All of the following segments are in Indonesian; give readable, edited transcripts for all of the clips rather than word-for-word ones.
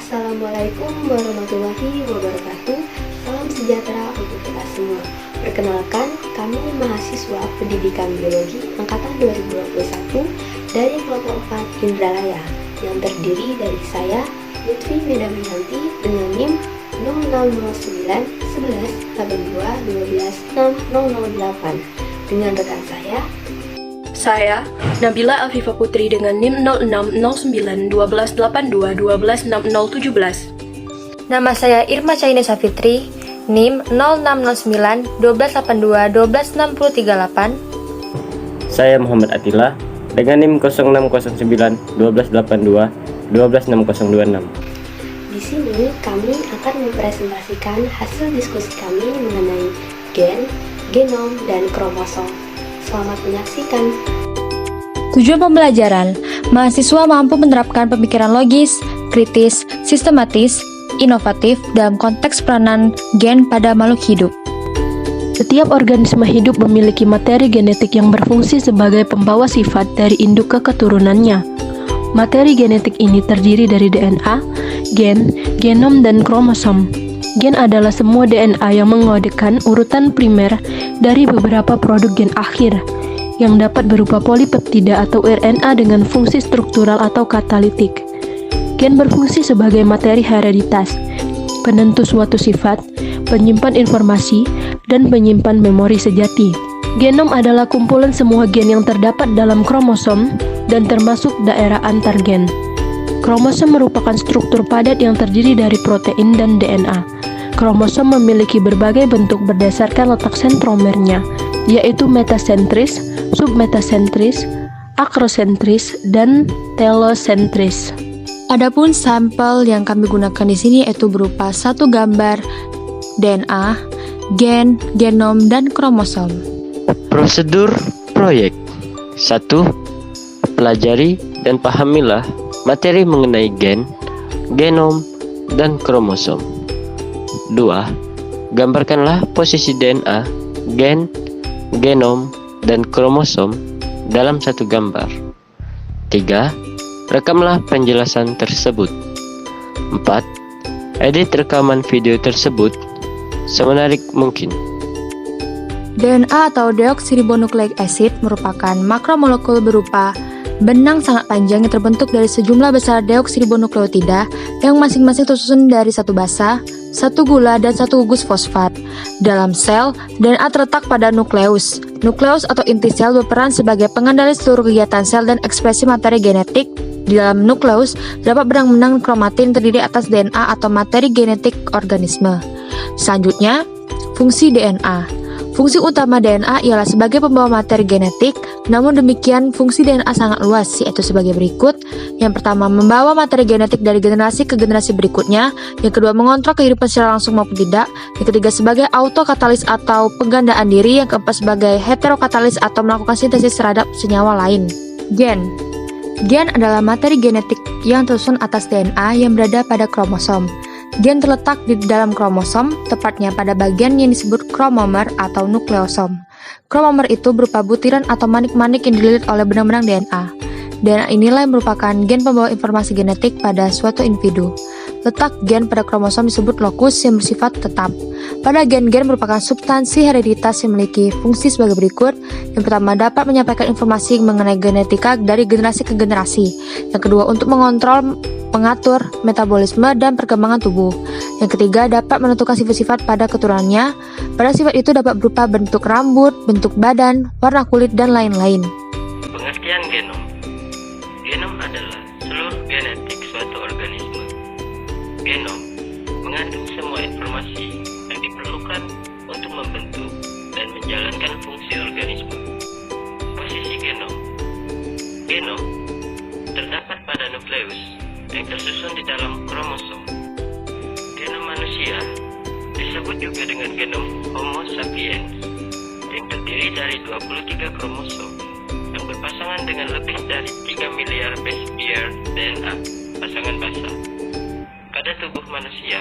Assalamualaikum warahmatullahi wabarakatuh. Salam sejahtera untuk kita semua. Perkenalkan, kami mahasiswa Pendidikan Biologi Angkatan 2021 dari kelompok 4 Indralaya yang terdiri dari saya, Lutfi Medawiyanti dengan NIM 0609 11 82 12 6008 dengan rekan saya, Nabila Afifa Putri dengan NIM 0609 12 82 12 6017. Nama saya Irma Cainesa Fitri, NIM 0609 12 82 12 6038. Saya Muhammad Atila dengan NIM 0609 12 82 12 6026. Di sini kami akan mempresentasikan hasil diskusi kami mengenai gen, genom, dan kromosom. Selamat menyaksikan. Tujuan pembelajaran, mahasiswa mampu menerapkan pemikiran logis, kritis, sistematis, inovatif dalam konteks peranan gen pada makhluk hidup. Setiap organisme hidup memiliki materi genetik yang berfungsi sebagai pembawa sifat dari induk ke keturunannya. Materi genetik ini terdiri dari DNA, gen, genom, dan kromosom. Gen adalah semua DNA yang mengodekan urutan primer dari beberapa produk gen akhir, yang dapat berupa polipeptida atau RNA dengan fungsi struktural atau katalitik. Gen berfungsi sebagai materi hereditas, penentu suatu sifat, penyimpan informasi, dan penyimpan memori sejati. Genom adalah kumpulan semua gen yang terdapat dalam kromosom dan termasuk daerah antar gen. Kromosom merupakan struktur padat yang terdiri dari protein dan DNA. Kromosom memiliki berbagai bentuk berdasarkan letak sentromernya, yaitu metasentris, submetasentris, akrosentris, dan telosentris. Adapun sampel yang kami gunakan di sini yaitu berupa satu gambar DNA, gen, genom, dan kromosom. Prosedur proyek 1. Pelajari dan pahamilah materi mengenai gen, genom, dan kromosom. 2. Gambarkanlah posisi DNA, gen, genom, dan kromosom dalam satu gambar. 3. Rekamlah penjelasan tersebut. 4. Edit rekaman video tersebut semenarik mungkin. DNA atau deoksiribonukleik acid merupakan makromolekul berupa benang sangat panjang yang terbentuk dari sejumlah besar deoksiribonukleotida yang masing-masing tersusun dari satu basa, satu gula, dan satu gugus fosfat. Dalam sel, DNA terletak pada nukleus. Nukleus atau inti sel berperan sebagai pengendali seluruh kegiatan sel dan ekspresi materi genetik. Di dalam nukleus, terdapat benang-benang kromatin terdiri atas DNA atau materi genetik organisme. Selanjutnya, fungsi DNA. Fungsi utama DNA ialah sebagai pembawa materi genetik, namun demikian fungsi DNA sangat luas, yaitu sebagai berikut. Yang pertama, membawa materi genetik dari generasi ke generasi berikutnya. Yang kedua, mengontrol kehidupan secara langsung maupun tidak. Yang ketiga, sebagai autokatalis atau penggandaan diri. Yang keempat, sebagai heterokatalis atau melakukan sintesis terhadap senyawa lain. Gen. Gen adalah materi genetik yang tersusun atas DNA yang berada pada kromosom. Gen terletak di dalam kromosom, tepatnya pada bagian yang disebut kromomer atau nukleosom. Kromomer itu berupa butiran atau manik-manik yang dililit oleh benang-benang DNA. DNA inilah yang merupakan gen pembawa informasi genetik pada suatu individu. Letak gen pada kromosom disebut lokus yang bersifat tetap. Pada gen-gen merupakan substansi hereditas yang memiliki fungsi sebagai berikut. Yang pertama, dapat menyampaikan informasi mengenai genetika dari generasi ke generasi. Yang kedua, untuk mengatur metabolisme dan perkembangan tubuh. Yang ketiga, dapat menentukan sifat-sifat pada keturunannya. Pada sifat itu dapat berupa bentuk rambut, bentuk badan, warna kulit, dan lain-lain. Pengertian genom. Genom adalah seluruh genetik suatu organisme. Genom mengandung semua informasi yang diperlukan untuk membentuk dan menjalankan fungsi organisme. Posisi genom. Genom terdapat pada nukleus yang tersusun di dalam kromosom. Genom manusia disebut juga dengan genom Homo sapiens yang terdiri dari 23 kromosom yang berpasangan dengan lebih dari 3 miliar base pair DNA pasangan basa. Pada tubuh manusia,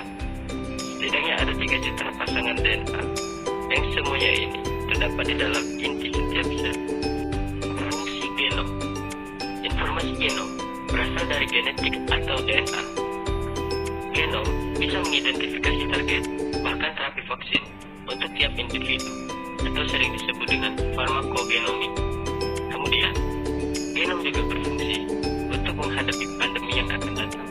setidaknya ada 3 juta pasangan DNA yang semuanya ini terdapat di dalam inti setiap sel. Fungsi genom. Informasi genom berasal dari genetik atau DNA. genom bisa mengidentifikasi target, bahkan terapi vaksin untuk tiap individu, atau sering disebut dengan farmakogenomik. Kemudian, genom juga berfungsi untuk menghadapi pandemi yang akan datang.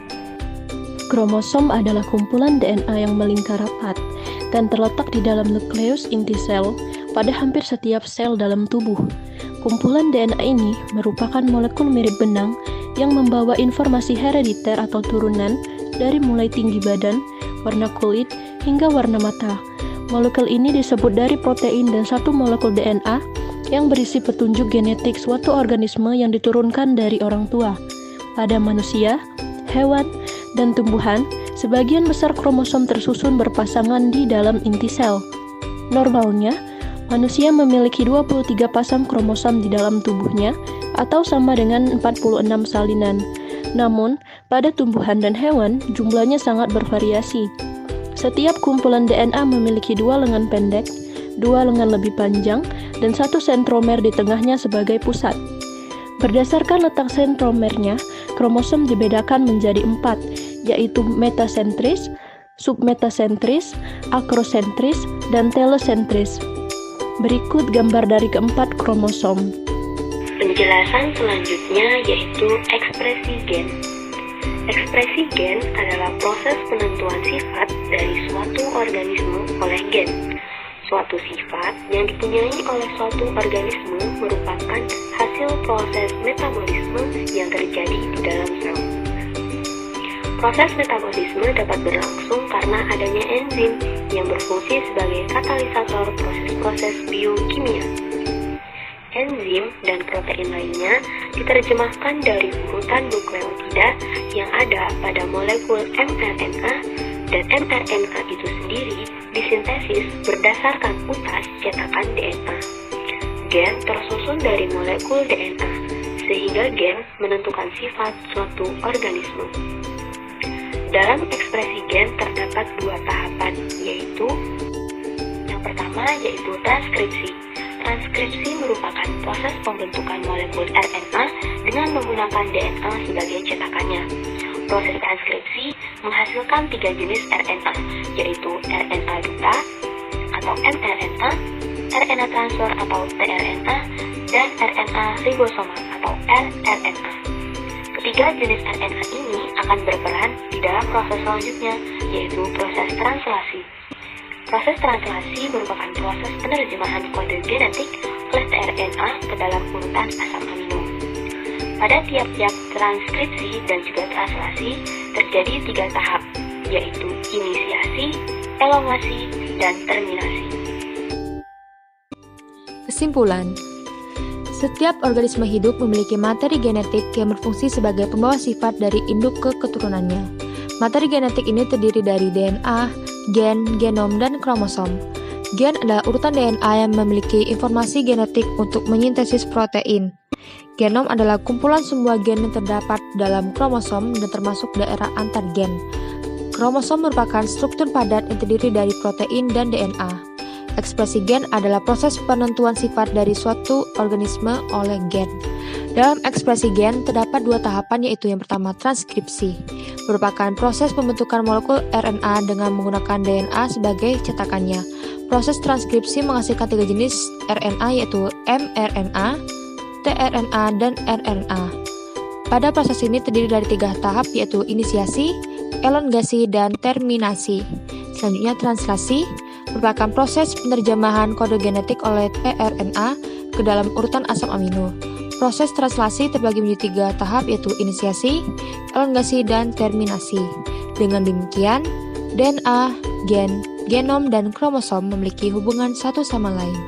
Kromosom adalah kumpulan DNA yang melingkar rapat dan terletak di dalam nukleus inti sel pada hampir setiap sel dalam tubuh. Kumpulan DNA ini merupakan molekul mirip benang yang membawa informasi herediter atau turunan dari mulai tinggi badan, warna kulit, hingga warna mata. Molekul ini disebut dari protein dan satu molekul DNA yang berisi petunjuk genetik suatu organisme yang diturunkan dari orang tua. Pada manusia, hewan, dan tumbuhan, sebagian besar kromosom tersusun berpasangan di dalam inti sel. Normalnya, manusia memiliki 23 pasang kromosom di dalam tubuhnya atau sama dengan 46 salinan. Namun, pada tumbuhan dan hewan, jumlahnya sangat bervariasi. Setiap kumpulan DNA memiliki 2 lengan pendek, 2 lengan lebih panjang, dan 1 sentromer di tengahnya sebagai pusat. Berdasarkan letak sentromernya, kromosom dibedakan menjadi 4, yaitu metasentris, submetasentris, akrosentris, dan telosentris. Berikut gambar dari keempat kromosom. Penjelasan selanjutnya yaitu ekspresi gen. Ekspresi gen adalah proses penentuan sifat dari suatu organisme oleh gen. Suatu sifat yang dipunyai oleh suatu organisme merupakan hasil proses metabolisme yang terjadi di dalam sel. Proses metabolisme dapat berlangsung karena adanya enzim yang berfungsi sebagai katalisator proses-proses biokimia. Enzim dan protein lainnya diterjemahkan dari urutan nukleotida yang ada pada molekul mRNA, dan mRNA itu sendiri disintesis berdasarkan utas cetakan DNA. Gen tersusun dari molekul DNA, sehingga gen menentukan sifat suatu organisme. Dalam ekspresi gen terdapat 2 tahapan, yaitu yang pertama yaitu transkripsi. Transkripsi merupakan proses pembentukan molekul RNA dengan menggunakan DNA sebagai cetakannya. Proses transkripsi menghasilkan 3 jenis RNA, yaitu RNA duta atau mRNA, RNA transfer atau tRNA, dan RNA ribosomal atau rRNA. Ketiga jenis RNA ini akan berperan di dalam proses selanjutnya, yaitu proses translasi. Proses translasi merupakan proses penerjemahan kode genetik oleh tRNA ke dalam urutan asam amino. Pada tiap-tiap transkripsi dan juga translasi terjadi 3 tahap, yaitu inisiasi, elongasi, dan terminasi. Kesimpulan, setiap organisme hidup memiliki materi genetik yang berfungsi sebagai pembawa sifat dari induk ke keturunannya. Materi genetik ini terdiri dari DNA, gen, genom, dan kromosom. Gen adalah urutan DNA yang memiliki informasi genetik untuk menyintesis protein. Genom adalah kumpulan semua gen yang terdapat dalam kromosom dan termasuk daerah antar gen. Kromosom merupakan struktur padat yang terdiri dari protein dan DNA. Ekspresi gen adalah proses penentuan sifat dari suatu organisme oleh gen. Dalam ekspresi gen terdapat 2 tahapan, yaitu yang pertama transkripsi, merupakan proses pembentukan molekul RNA dengan menggunakan DNA sebagai cetakannya. Proses transkripsi menghasilkan 3 jenis RNA, yaitu mRNA, tRNA, dan rRNA. Pada proses ini terdiri dari 3 tahap, yaitu inisiasi, elongasi, dan terminasi. Selanjutnya translasi merupakan proses penerjemahan kode genetik oleh tRNA ke dalam urutan asam amino. Proses translasi terbagi menjadi 3 tahap, yaitu inisiasi, elongasi, dan terminasi. Dengan demikian, DNA, gen, genom, dan kromosom memiliki hubungan satu sama lain.